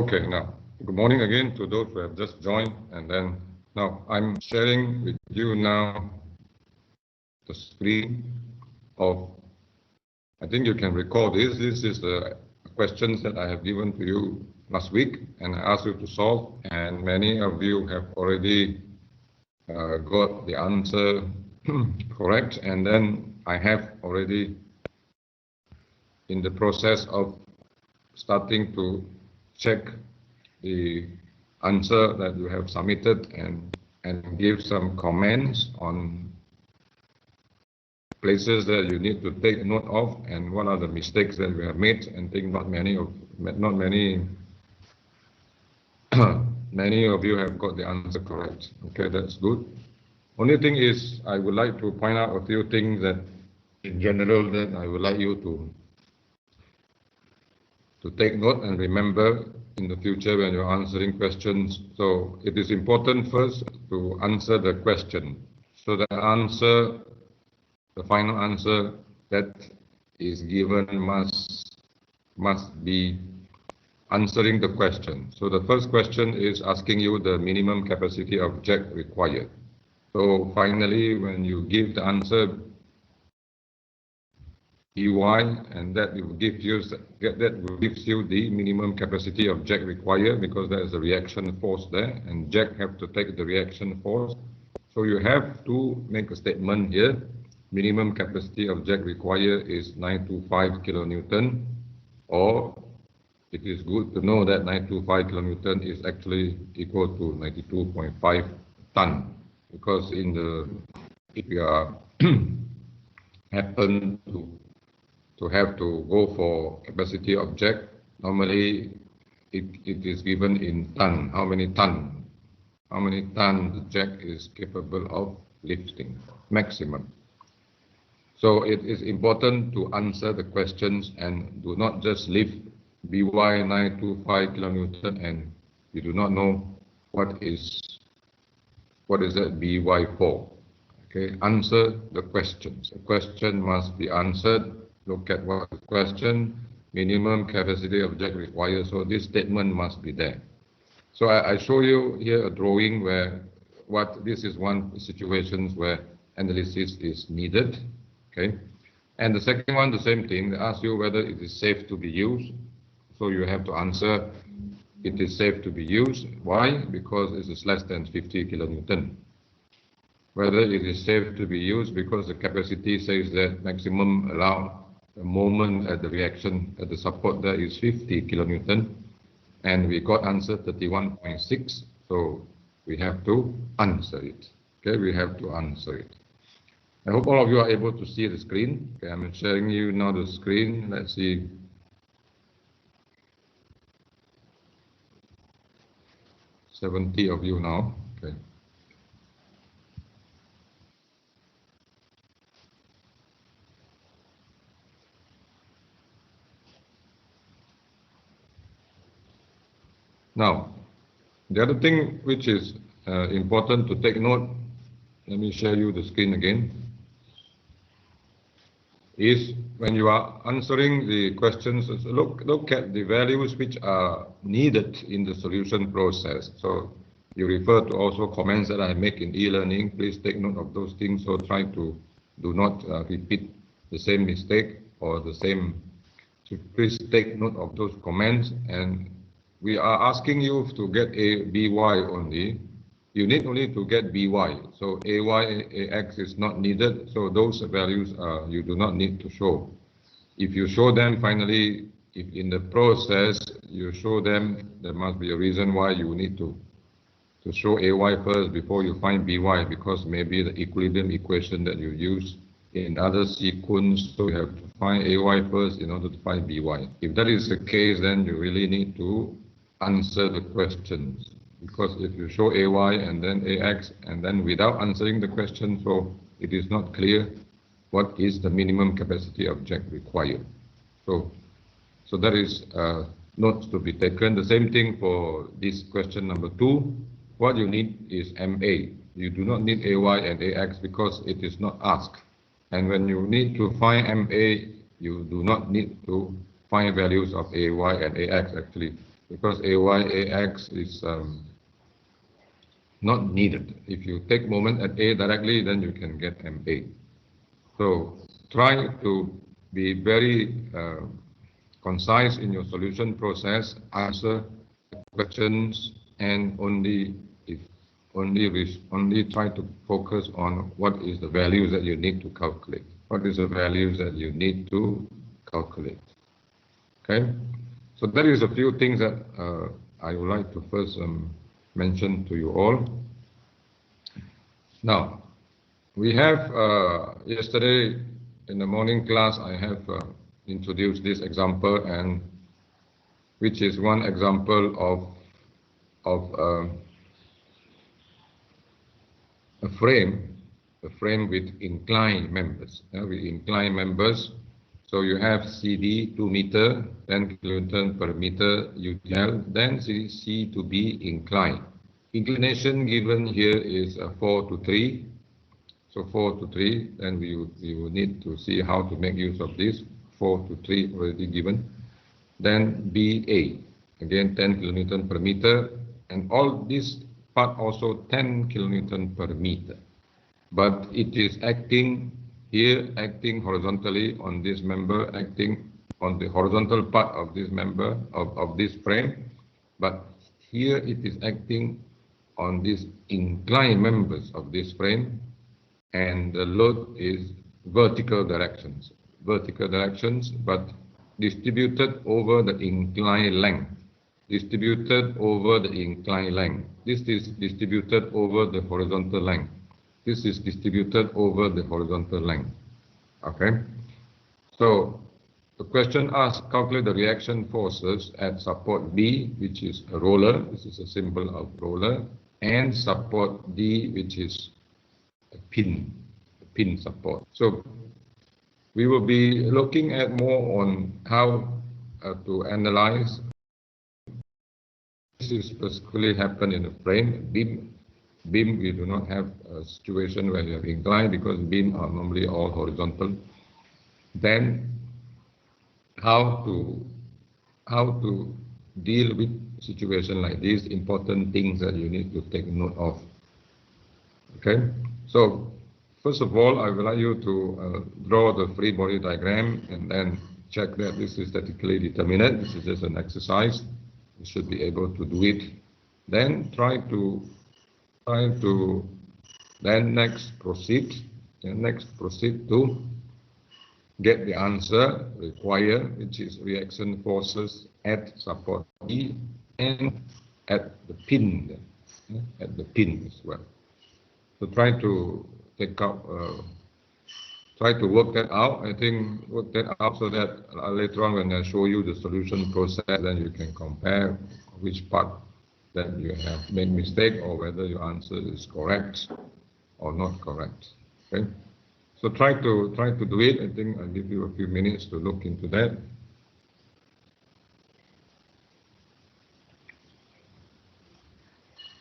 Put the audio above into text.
Okay, now, good morning again to those who have just joined. And then now I'm sharing with you now the screen of, I think you can recall this. This is the questions that I have given to you last week and I asked you to solve. And many of you have already got the answer correct. And then I have already in the process of starting to check the answer that you have submitted and give some comments on places that you need to take note of and what are the mistakes that we have made. And think many of you have got the answer correct. Okay, that's good. Only thing is I would like to point out a few things that in general that I would like you to take note and remember in the future when you're answering questions. So it is important first to answer the question. So the answer, the final answer that is given must be answering the question. So the first question is asking you the minimum capacity of jack required. So finally, when you give the answer EY, and that will give you the minimum capacity of jack required because there is a reaction force there, and jack have to take the reaction force. So you have to make a statement here. Minimum capacity of jack required is 925 kilonewton, or it is good to know that 925 kilonewton is actually equal to 92.5 ton, because if you are happen to have to go for capacity of jack, normally it is given in ton. How many ton the jack is capable of lifting, maximum. So it is important to answer the questions and do not just lift BY 925 kilonewton and you do not know what is that BY for. Okay, answer the questions. The question must be answered. Look at what the question, minimum capacity of jack required. So this statement must be there. So I show you here a drawing where this is one situations where analysis is needed. Okay, and the second one, the same thing. They ask you whether it is safe to be used. So you have to answer, it is safe to be used. Why? Because it is less than 50 kilonewton. Whether it is safe to be used because the capacity says that maximum allowed moment at the reaction at the support there is 50 kilonewton, and we got answer 31.6. So we have to answer it. Okay, we have to answer it. I hope all of you are able to see the screen. Okay, I'm sharing you now the screen. Let's see. Seventy of you now. Okay. Now, the other thing which is important to take note, let me share you the screen again, is when you are answering the questions, look at the values which are needed in the solution process. So you refer to also comments that I make in e-learning. Please take note of those things. So try to do not repeat the same mistake or the same. So please take note of those comments. And we are asking you to get a BY only. You need only to get BY. So AY, AX is not needed. So those values you do not need to show. If you show them finally, if in the process you show them, there must be a reason why you need to show AY first before you find BY, because maybe the equilibrium equation that you use in other sequence, so you have to find AY first in order to find BY. If that is the case, then you really need to answer the questions, because if you show AY and then AX and then without answering the question, so it is not clear what is the minimum capacity of jack required. So that is notes to be taken. The same thing for this question number 2. What you need is MA. You do not need AY and AX because it is not asked. And when you need to find MA, you do not need to find values of AY and AX actually. because AY, AX is not needed. If you take moment at A directly, then you can get MA. So try to be very concise in your solution process, answer questions, and only try to focus on what is the values that you need to calculate. What is the values that you need to calculate? Okay, so that is a few things that I would like to first mention to you all. Now, we have yesterday in the morning class, I have introduced this example, and which is one example of a frame with inclined members. With inclined members, so you have CD 2 meter, 10 kilonewton per meter UTL, then C to B inclined. Inclination given here is 4 to 3. So 4 to 3, then we will need to see how to make use of this. 4 to 3 already given. Then BA, again 10 kilonewton per meter, and all this part also 10 kilonewton per meter. But it is acting here, acting horizontally on this member, acting on the horizontal part of this member, of this frame. But here it is acting on these inclined members of this frame, and the load is vertical directions, but distributed over the inclined length, This is distributed over the horizontal length. This is distributed over the horizontal length. Okay. So the question asks, calculate the reaction forces at support B, which is a roller. This is a symbol of roller, and support D, which is a pin support. So we will be looking at more on how to analyze. This is basically happen in a frame. Beam, we do not have a situation where you have inclined because beam are normally all horizontal. Then how to deal with situation like this, important things that you need to take note of. Okay, so first of all, I would like you to draw the free body diagram and then check that this is statically determinate. This is just an exercise. You should be able to do it. Then try to then next proceed to get the answer required, which is reaction forces at support E and at the pin as well. So try to take out, try to work that out. I think work that out so that later on when I show you the solution process, then you can compare which part that you have made mistake or whether your answer is correct or not correct. Okay. So try to do it. I think I'll give you a few minutes to look into that.